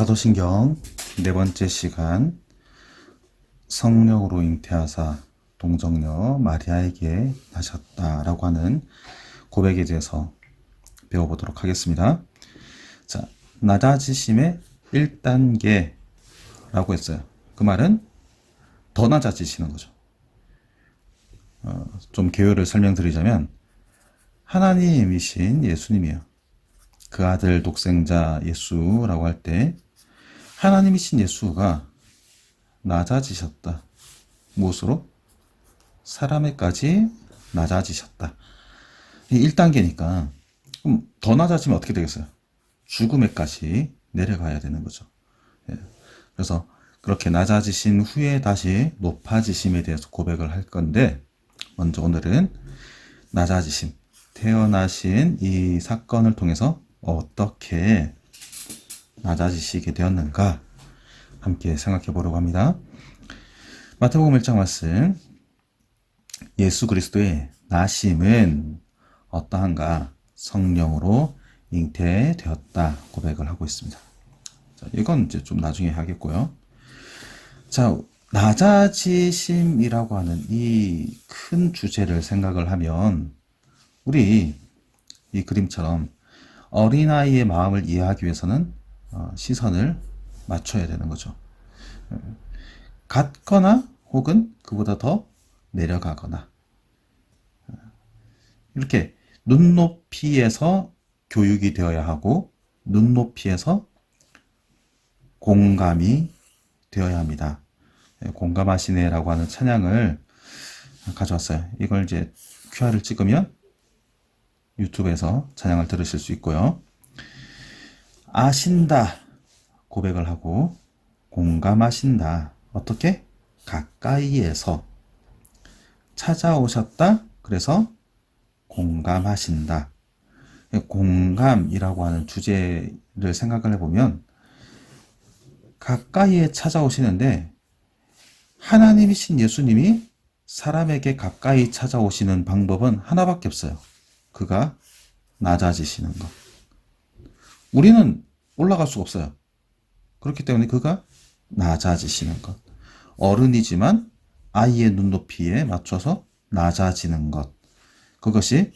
사도신경 네 번째 시간 성령으로 잉태하사 동정녀 마리아에게 나셨다라고 하는 고백에 대해서 배워보도록 하겠습니다. 자, 낮아지심의 1단계라고 했어요. 그 말은 더 낮아지시는 거죠. 좀 개요를 설명드리자면 하나님이신 예수님이에요. 그 아들 독생자 예수라고 할 때 하나님이신 예수가 낮아지셨다. 무엇으로? 사람에까지 낮아지셨다. 1단계니까 그럼 더 낮아지면 어떻게 되겠어요? 죽음에까지 내려가야 되는 거죠. 그래서 그렇게 낮아지신 후에 다시 높아지심에 대해서 고백을 할 건데, 먼저 오늘은 낮아지심, 태어나신 이 사건을 통해서 어떻게 낮아지시게 되었는가 함께 생각해 보려고 합니다. 마태복음 1장 말씀, 예수 그리스도의 나심은 어떠한가? 성령으로 잉태되었다 고백을 하고 있습니다. 자, 이건 이제 좀 나중에 하겠고요. 자, 낮아지심이라고 하는 이 큰 주제를 생각을 하면 우리 이 그림처럼 어린아이의 마음을 이해하기 위해서는 시선을 맞춰야 되는 거죠. 같거나 혹은 그보다 더 내려가거나, 이렇게 눈높이에서 교육이 되어야 하고 눈높이에서 공감이 되어야 합니다. 공감하시네라고 하는 찬양을 가져왔어요. 이걸 이제 QR을 찍으면 유튜브에서 찬양을 들으실 수 있고요. 아신다 고백을 하고 공감하신다. 어떻게? 가까이에서 찾아오셨다. 그래서 공감하신다. 공감이라고 하는 주제를 생각을 해보면 가까이에 찾아오시는데, 하나님이신 예수님이 사람에게 가까이 찾아오시는 방법은 하나밖에 없어요. 그가 낮아지시는 것. 우리는 올라갈 수가 없어요. 그렇기 때문에 그가 낮아지시는 것. 어른이지만 아이의 눈높이에 맞춰서 낮아지는 것. 그것이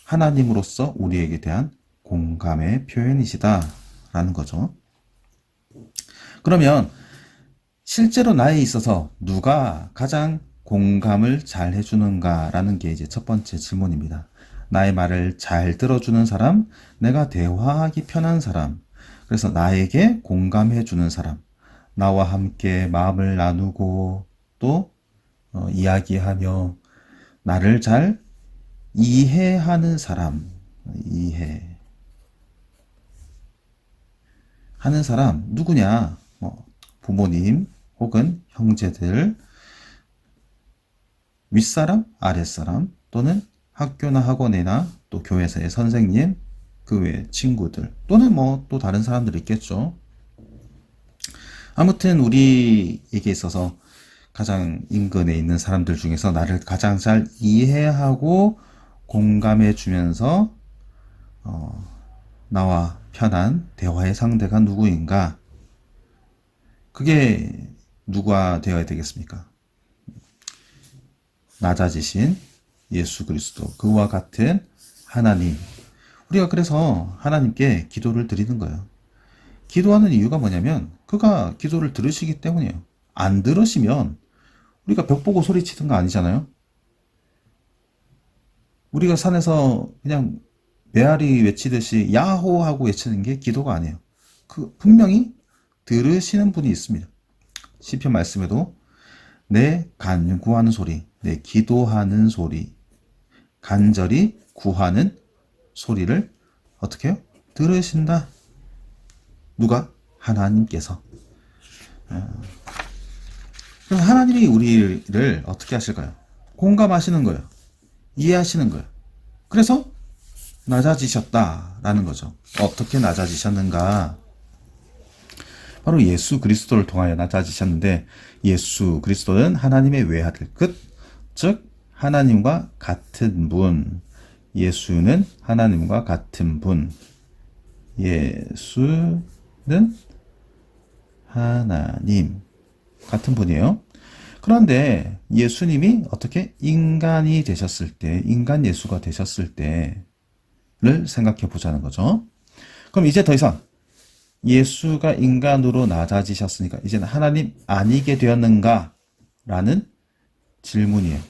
하나님으로서 우리에게 대한 공감의 표현이시다라는 거죠. 그러면 실제로 나에 있어서 누가 가장 공감을 잘 해주는가라는 게 이제 첫 번째 질문입니다. 나의 말을 잘 들어주는 사람, 내가 대화하기 편한 사람, 그래서 나에게 공감해주는 사람, 나와 함께 마음을 나누고 또 이야기하며 나를 잘 이해하는 사람, 이해하는 사람 누구냐? 부모님 혹은 형제들, 윗사람, 아랫사람, 또는 학교나 학원이나 또 교회에서의 선생님, 그 외 친구들, 또는 또 다른 사람들이 있겠죠. 아무튼 우리에게 있어서 가장 인근에 있는 사람들 중에서 나를 가장 잘 이해하고 공감해 주면서 나와 편한 대화의 상대가 누구인가? 그게 누가 되어야 되겠습니까? 낮아지신 예수 그리스도, 그와 같은 하나님. 우리가 그래서 하나님께 기도를 드리는 거예요. 기도하는 이유가 뭐냐면 그가 기도를 들으시기 때문이에요. 안 들으시면 우리가 벽 보고 소리치는 거 아니잖아요. 우리가 산에서 그냥 메아리 외치듯이 야호 하고 외치는 게 기도가 아니에요. 그 분명히 들으시는 분이 있습니다. 시편 말씀에도 내 간구하는 소리, 내 기도하는 소리, 간절히 구하는 소리를 어떻게 해요? 들으신다. 누가? 하나님께서. 그래서 하나님이 우리를 어떻게 하실까요? 공감하시는 거예요. 이해하시는 거예요. 그래서 낮아지셨다라는 거죠. 어떻게 낮아지셨는가? 바로 예수 그리스도를 통하여 낮아지셨는데, 예수 그리스도는 하나님의 외아들, 즉 하나님과 같은 분. 예수는 하나님과 같은 분. 예수는 하나님 같은 분이에요. 그런데 예수님이 어떻게 인간이 되셨을 때, 인간 예수가 되셨을 때를 생각해 보자는 거죠. 그럼 이제 더 이상 예수가 인간으로 낮아지셨으니까 이제는 하나님 아니게 되었는가? 라는 질문이에요.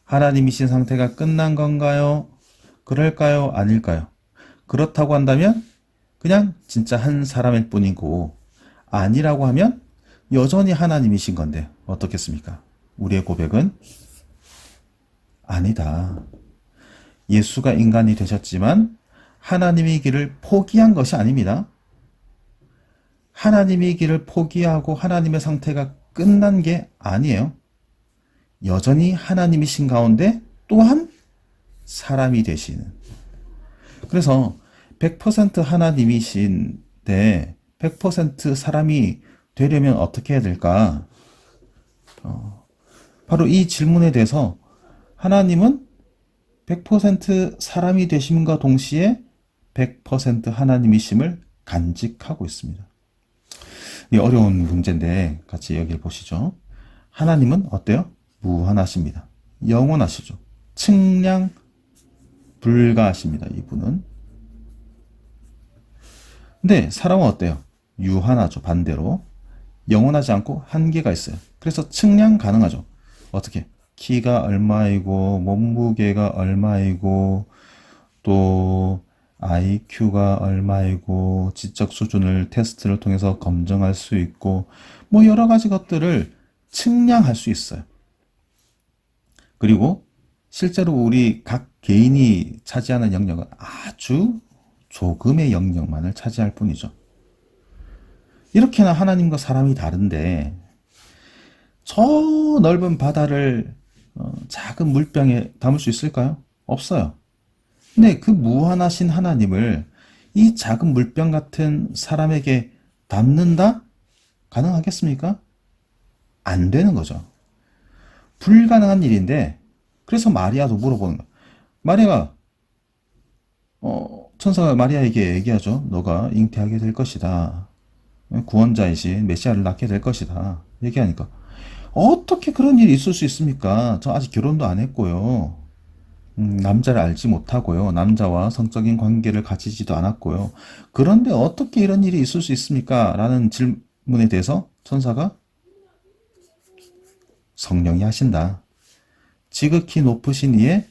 하나님이신 상태가 끝난 건가요? 그럴까요? 아닐까요? 그렇다고 한다면 그냥 진짜 한 사람일 뿐이고, 아니라고 하면 여전히 하나님이신 건데 어떻겠습니까? 우리의 고백은 아니다. 예수가 인간이 되셨지만 하나님의 길을 포기한 것이 아닙니다. 하나님의 길을 포기하고 하나님의 상태가 끝난 게 아니에요. 여전히 하나님이신 가운데 또한 사람이 되시는. 그래서 100% 하나님이신데 100% 사람이 되려면 어떻게 해야 될까? 바로 이 질문에 대해서 하나님은 100% 사람이 되심과 동시에 100% 하나님이심을 간직하고 있습니다. 이 어려운 문제인데 같이 여기를 보시죠. 하나님은 어때요? 무한하십니다. 영원하시죠. 측량 불가하십니다. 이분은. 근데 사람은 어때요? 유한하죠. 반대로. 영원하지 않고 한계가 있어요. 그래서 측량 가능하죠. 어떻게? 키가 얼마이고 몸무게가 얼마이고 또 IQ가 얼마이고 지적 수준을 테스트를 통해서 검증할 수 있고 뭐 여러 가지 것들을 측량할 수 있어요. 그리고 실제로 우리 각 개인이 차지하는 영역은 아주 조금의 영역만을 차지할 뿐이죠. 이렇게나 하나님과 사람이 다른데 저 넓은 바다를 작은 물병에 담을 수 있을까요? 없어요. 근데 그 무한하신 하나님을 이 작은 물병 같은 사람에게 담는다? 가능하겠습니까? 안 되는 거죠. 불가능한 일인데 그래서 마리아도 물어보는 거예요. 마리아가 천사가 마리아에게 얘기하죠. 너가 잉태하게 될 것이다. 구원자이신 메시아를 낳게 될 것이다. 얘기하니까 어떻게 그런 일이 있을 수 있습니까? 저 아직 결혼도 안 했고요. 남자를 알지 못하고요. 남자와 성적인 관계를 가지지도 않았고요. 그런데 어떻게 이런 일이 있을 수 있습니까? 라는 질문에 대해서 천사가 성령이 하신다. 지극히 높으신 이의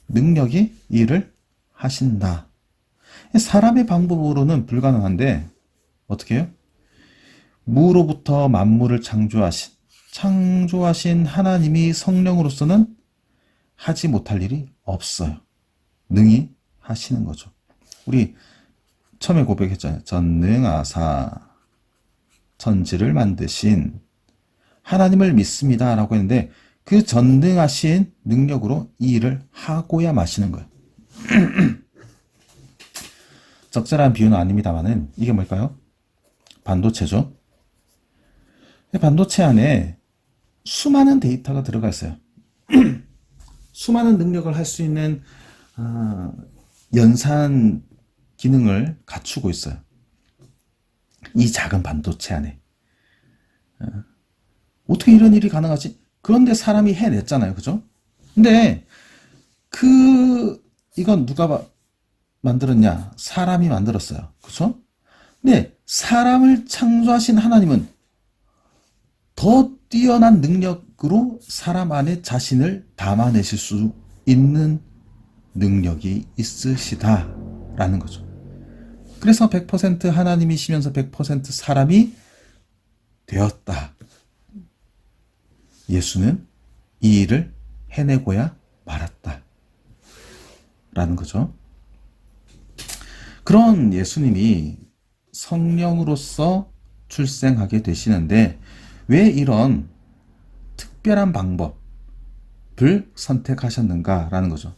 능력이 이 일을 하신다. 사람의 방법으로는 불가능한데 어떻게 해요? 무로부터 만물을 창조하신 하나님이 성령으로서는 하지 못할 일이 없어요. 능히 하시는 거죠. 우리 처음에 고백했잖아요. 전능하사 천지를 만드신 하나님을 믿습니다 라고 했는데 그 전능하신 능력으로 이 일을 하고야 마시는 거예요. 적절한 비유는 아닙니다만은 이게 뭘까요? 반도체죠. 반도체 안에 수많은 데이터가 들어가 있어요. 수많은 능력을 할 수 있는 연산 기능을 갖추고 있어요. 이 작은 반도체 안에. 어떻게 이런 일이 가능하지? 그런데 사람이 해냈잖아요. 그죠? 근데 이건 누가 만들었냐? 사람이 만들었어요. 그죠? 근데 사람을 창조하신 하나님은 더 뛰어난 능력으로 사람 안에 자신을 담아내실 수 있는 능력이 있으시다라는 거죠. 그래서 100% 하나님이시면서 100% 사람이 되었다. 예수는 이 일을 해내고야 말았다. 라는 거죠. 그런 예수님이 성령으로서 출생하게 되시는데 왜 이런 특별한 방법을 선택하셨는가라는 거죠.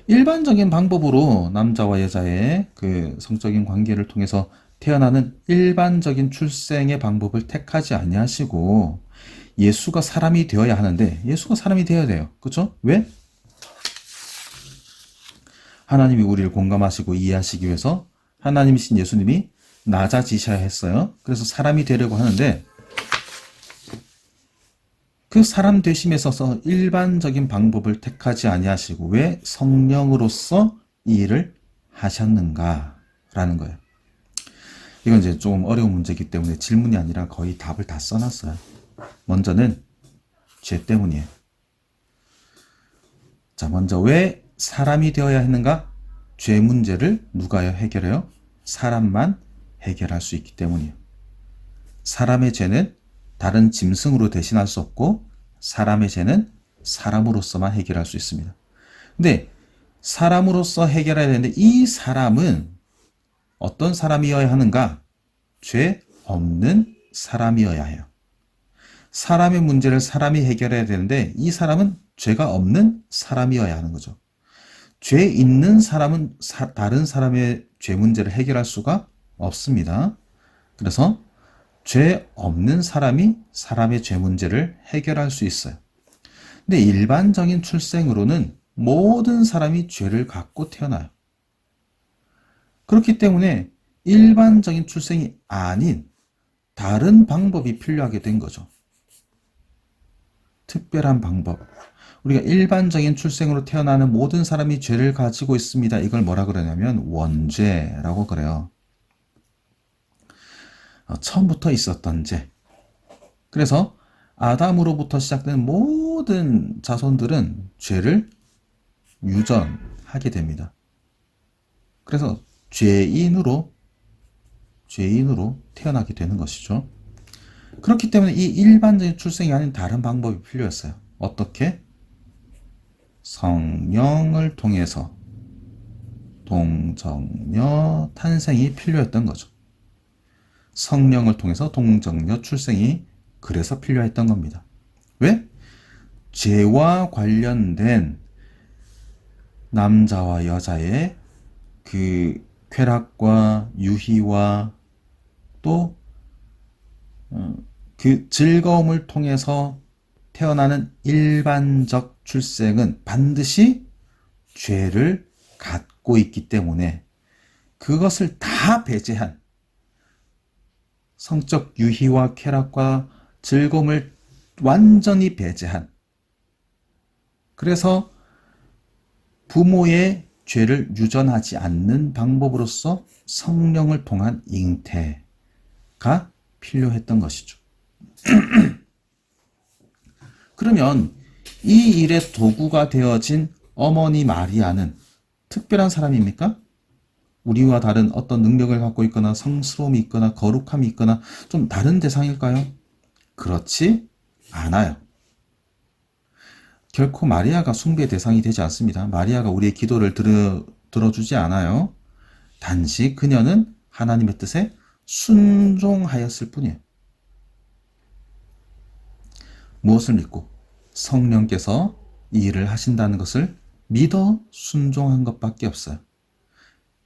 일반적인 방법으로 남자와 여자의 그 성적인 관계를 통해서 태어나는 일반적인 출생의 방법을 택하지 아니하시고 예수가 사람이 되어야 하는데 예수가 사람이 되어야 돼요. 그렇죠? 왜? 하나님이 우리를 공감하시고 이해하시기 위해서 하나님이신 예수님이 낮아지셔야 했어요. 그래서 사람이 되려고 하는데 그 사람 되심에 있어서 일반적인 방법을 택하지 아니하시고 왜 성령으로서 이 일을 하셨는가라는 거예요. 이건 이제 좀 어려운 문제이기 때문에 질문이 아니라 거의 답을 다 써놨어요. 먼저는 죄 때문이에요. 자, 먼저 왜 사람이 되어야 했는가? 죄 문제를 누가 해결해요? 사람만 해결할 수 있기 때문이에요. 사람의 죄는 다른 짐승으로 대신할 수 없고 사람의 죄는 사람으로서만 해결할 수 있습니다. 근데 사람으로서 해결해야 되는데 이 사람은 어떤 사람이어야 하는가? 죄 없는 사람이어야 해요. 사람의 문제를 사람이 해결해야 되는데 이 사람은 죄가 없는 사람이어야 하는 거죠. 죄 있는 사람은 다른 사람의 죄 문제를 해결할 수가 없습니다. 그래서 죄 없는 사람이 사람의 죄 문제를 해결할 수 있어요. 근데 일반적인 출생으로는 모든 사람이 죄를 갖고 태어나요. 그렇기 때문에 일반적인 출생이 아닌 다른 방법이 필요하게 된 거죠. 특별한 방법. 우리가 일반적인 출생으로 태어나는 모든 사람이 죄를 가지고 있습니다. 이걸 뭐라 그러냐면 원죄라고 그래요. 처음부터 있었던 죄. 그래서 아담으로부터 시작된 모든 자손들은 죄를 유전하게 됩니다. 그래서 죄인으로 태어나게 되는 것이죠. 그렇기 때문에 이 일반적인 출생이 아닌 다른 방법이 필요했어요. 어떻게? 성령을 통해서 동정녀 탄생이 필요했던 거죠. 성령을 통해서 동정녀 출생이 그래서 필요했던 겁니다. 왜? 죄와 관련된 남자와 여자의 그 쾌락과 유희와 또 그 즐거움을 통해서 태어나는 일반적 출생은 반드시 죄를 갖고 있기 때문에 그것을 다 배제한 성적 유희와 쾌락과 즐거움을 완전히 배제한 그래서 부모의 죄를 유전하지 않는 방법으로서 성령을 통한 잉태가 필요했던 것이죠. 그러면 이 일의 도구가 되어진 어머니 마리아는 특별한 사람입니까? 우리와 다른 어떤 능력을 갖고 있거나 성스러움이 있거나 거룩함이 있거나 좀 다른 대상일까요? 그렇지 않아요. 결코 마리아가 숭배 대상이 되지 않습니다. 마리아가 우리의 기도를 들어주지 않아요. 단지 그녀는 하나님의 뜻에 순종하였을 뿐이에요. 무엇을 믿고? 성령께서 이 일을 하신다는 것을 믿어 순종한 것밖에 없어요.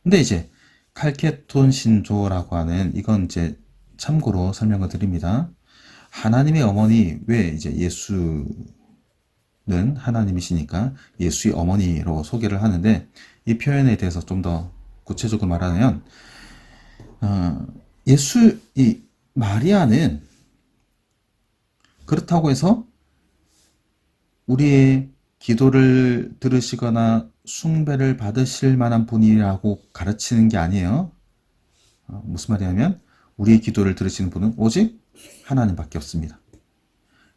근데 이제 칼케톤 신조라고 하는 이건 이제 참고로 설명을 드립니다. 하나님의 어머니 왜 이제 예수는 하나님이시니까 예수의 어머니로 소개를 하는데 이 표현에 대해서 좀 더 구체적으로 말하면 이 마리아는 그렇다고 해서 우리의 기도를 들으시거나 숭배를 받으실 만한 분이라고 가르치는 게 아니에요. 무슨 말이냐면 우리의 기도를 들으시는 분은 오직 하나님밖에 없습니다.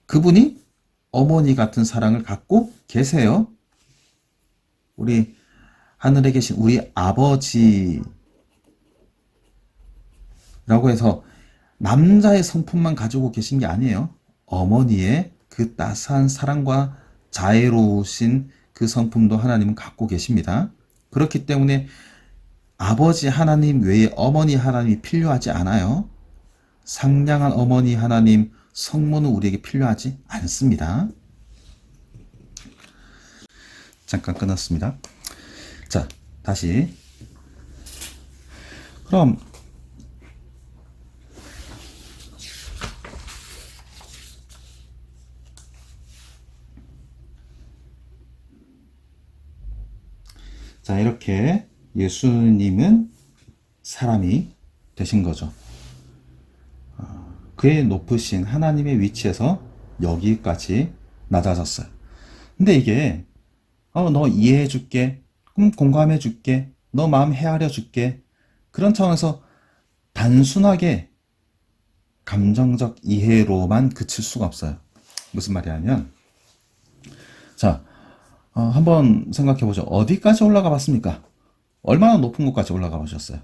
그분이 어머니 같은 사랑을 갖고 계세요. 우리 하늘에 계신 우리 아버지라고 해서 남자의 성품만 가지고 계신 게 아니에요. 어머니의 그 따스한 사랑과 자애로우신 그 성품도 하나님은 갖고 계십니다. 그렇기 때문에 아버지 하나님 외에 어머니 하나님이 필요하지 않아요. 상냥한 어머니 하나님, 성모는 우리에게 필요하지 않습니다. 잠깐 끊었습니다. 자, 다시. 그럼 자, 이렇게 예수님은 사람이 되신 거죠. 그의 높으신 하나님의 위치에서 여기까지 낮아졌어요. 근데 이게 너 이해해 줄게, 공감해 줄게, 너 마음 헤아려 줄게, 그런 차원에서 단순하게 감정적 이해로만 그칠 수가 없어요. 무슨 말이냐면, 자, 한번 생각해 보죠. 어디까지 올라가 봤습니까? 얼마나 높은 곳까지 올라가 보셨어요?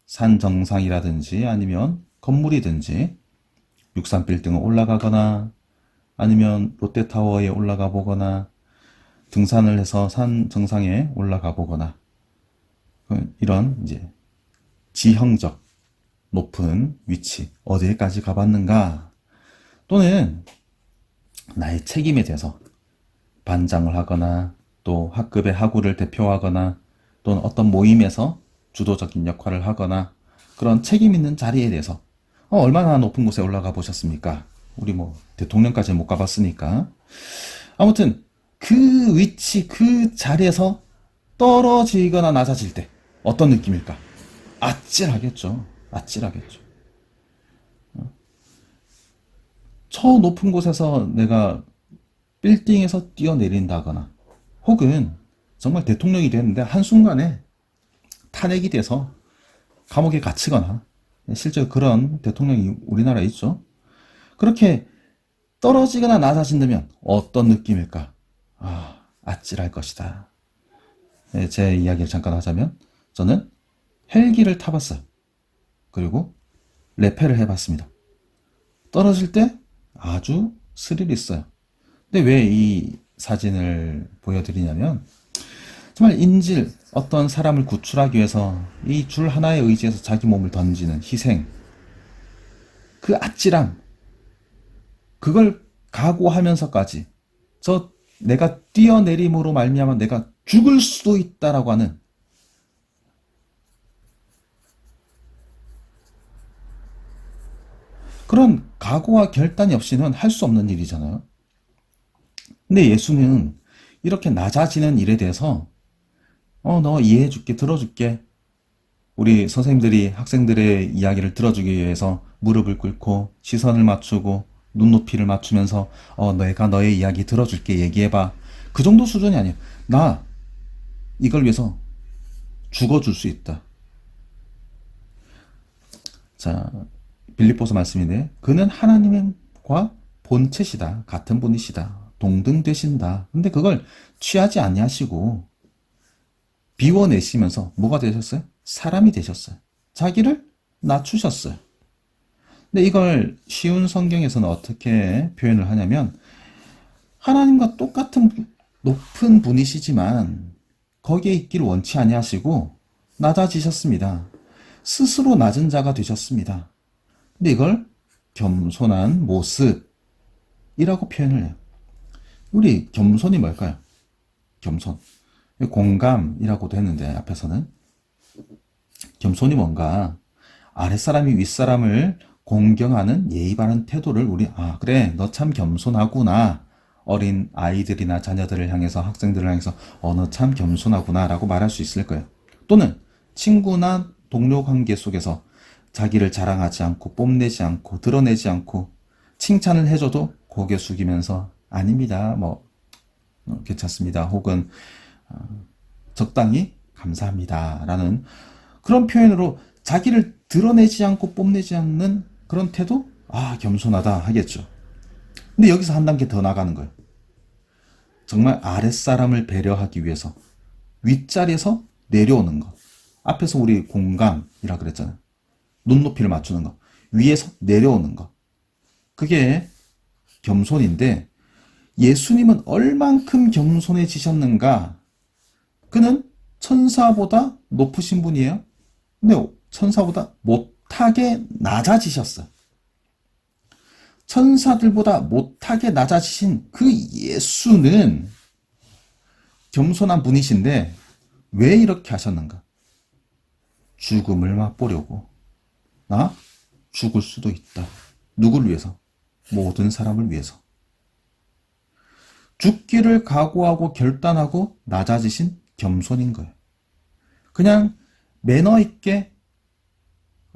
산 정상이라든지 아니면 건물이든지 63빌딩을 올라가거나 아니면 롯데타워에 올라가 보거나 등산을 해서 산 정상에 올라가 보거나 이런 이제 지형적 높은 위치 어디에까지 가봤는가, 또는 나의 책임에 대해서 반장을 하거나 또 학급의 학우를 대표하거나 또는 어떤 모임에서 주도적인 역할을 하거나 그런 책임 있는 자리에 대해서 얼마나 높은 곳에 올라가 보셨습니까? 우리 뭐 대통령까지는 못 가봤으니까. 아무튼 그 위치 그 자리에서 떨어지거나 낮아질 때 어떤 느낌일까? 아찔하겠죠. 아찔하겠죠. 저 높은 곳에서 내가 빌딩에서 뛰어내린다거나 혹은 정말 대통령이 됐는데 한순간에 탄핵이 돼서 감옥에 갇히거나, 실제로 그런 대통령이 우리나라에 있죠. 그렇게 떨어지거나 낮아진다면 어떤 느낌일까? 아찔할 것이다. 제 이야기를 잠깐 하자면 저는 헬기를 타봤어요. 그리고 레페를 해봤습니다. 떨어질 때 아주 스릴 있어요. 근데 왜 이 사진을 보여드리냐면, 정말 인질, 어떤 사람을 구출하기 위해서 이 줄 하나에 의지해서 자기 몸을 던지는 희생, 그 아찔함, 그걸 각오하면서까지 내가 뛰어내림으로 말미암아 내가 죽을 수도 있다라고 하는 그런 각오와 결단이 없이는 할 수 없는 일이잖아요. 근데 예수는 이렇게 낮아지는 일에 대해서 너 이해해줄게, 들어줄게. 우리 선생님들이 학생들의 이야기를 들어주기 위해서 무릎을 꿇고 시선을 맞추고 눈높이를 맞추면서 내가 너의 이야기 들어줄게, 얘기해봐. 그 정도 수준이 아니야. 나 이걸 위해서 죽어줄 수 있다. 자, 빌립보서 말씀인데, 그는 하나님과 본체시다. 같은 분이시다. 동등되신다. 근데 그걸 취하지 아니하시고 비워내시면서 뭐가 되셨어요? 사람이 되셨어요. 자기를 낮추셨어요. 근데 이걸 쉬운 성경에서는 어떻게 표현을 하냐면, 하나님과 똑같은 높은 분이시지만 거기에 있기를 원치 아니하시고 낮아지셨습니다. 스스로 낮은 자가 되셨습니다. 근데 이걸 겸손한 모습이라고 표현을 해요. 우리 겸손이 뭘까요? 겸손. 공감이라고도 했는데 앞에서는 겸손이 뭔가 아랫사람이 윗사람을 공경하는 예의 바른 태도를 우리 그래 너 참 겸손하구나, 어린 아이들이나 자녀들을 향해서 학생들을 향해서 너 참 겸손하구나 라고 말할 수 있을 거예요. 또는 친구나 동료 관계 속에서 자기를 자랑하지 않고 뽐내지 않고 드러내지 않고 칭찬을 해줘도 고개 숙이면서 아닙니다, 뭐 괜찮습니다, 혹은 적당히 감사합니다 라는 그런 표현으로 자기를 드러내지 않고 뽐내지 않는 그런 태도? 겸손하다 하겠죠. 근데 여기서 한 단계 더 나가는 거예요. 정말 아랫사람을 배려하기 위해서 윗자리에서 내려오는 것. 앞에서 우리 공감이라 그랬잖아요. 눈높이를 맞추는 것. 위에서 내려오는 것. 그게 겸손인데, 예수님은 얼만큼 겸손해지셨는가? 그는 천사보다 높으신 분이에요. 근데 천사보다 못하게 낮아지셨어요. 천사들보다 못하게 낮아지신 그 예수는 겸손한 분이신데 왜 이렇게 하셨는가? 죽음을 맛보려고. 나 죽을 수도 있다. 누구를 위해서? 모든 사람을 위해서. 죽기를 각오하고 결단하고 낮아지신 겸손인 거예요. 그냥 매너 있게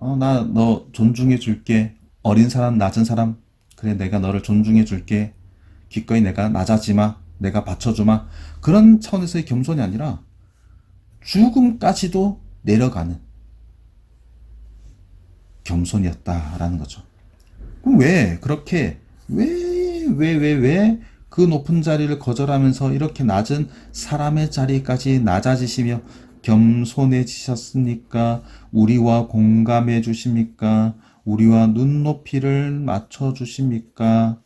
나 너 존중해 줄게. 어린 사람, 낮은 사람. 그래, 내가 너를 존중해 줄게. 기꺼이 내가 낮아지마. 내가 받쳐주마. 그런 차원에서의 겸손이 아니라 죽음까지도 내려가는 겸손이었다라는 거죠. 그럼 왜 그렇게 왜 그 높은 자리를 거절하면서 이렇게 낮은 사람의 자리까지 낮아지시며 겸손해지셨습니까? 우리와 공감해 주십니까? 우리와 눈높이를 맞춰 주십니까?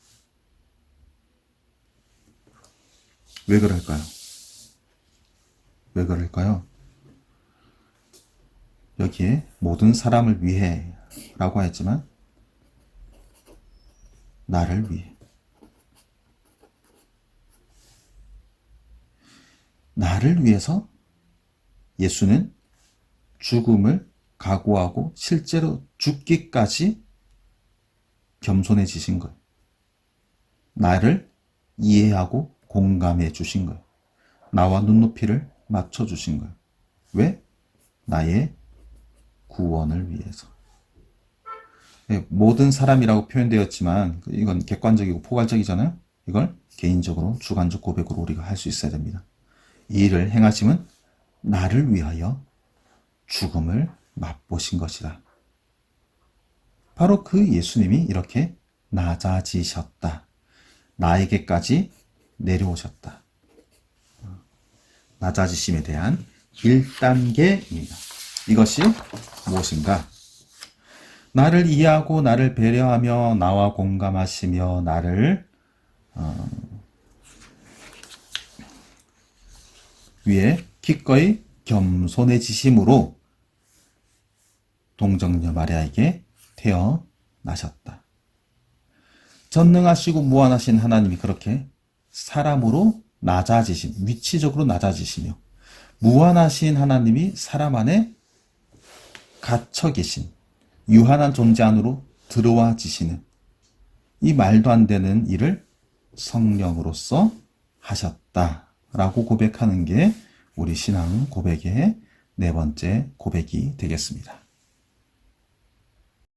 왜 그럴까요? 왜 그럴까요? 여기에 모든 사람을 위해 라고 했지만 나를 위해, 나를 위해서 예수는 죽음을 각오하고 실제로 죽기까지 겸손해지신 거예요. 나를 이해하고 공감해 주신 거예요. 나와 눈높이를 맞춰 주신 거예요. 왜? 나의 구원을 위해서. 모든 사람이라고 표현되었지만 이건 객관적이고 포괄적이잖아요. 이걸 개인적으로 주관적 고백으로 우리가 할 수 있어야 됩니다. 이 일을 행하심은 나를 위하여 죽음을 맛보신 것이다. 바로 그 예수님이 이렇게 낮아지셨다. 나에게까지 내려오셨다. 낮아지심에 대한 1단계입니다. 이것이 무엇인가? 나를 이해하고 나를 배려하며 나와 공감하시며 나를 위해 기꺼이 겸손해지심으로 동정녀 마리아에게 태어나셨다. 전능하시고 무한하신 하나님이 그렇게 사람으로 낮아지심, 위치적으로 낮아지시며 무한하신 하나님이 사람 안에 갇혀 계신 유한한 존재 안으로 들어와지시는 이 말도 안 되는 일을 성령으로서 하셨다라고 고백하는 게 우리 신앙 고백의 네 번째 고백이 되겠습니다.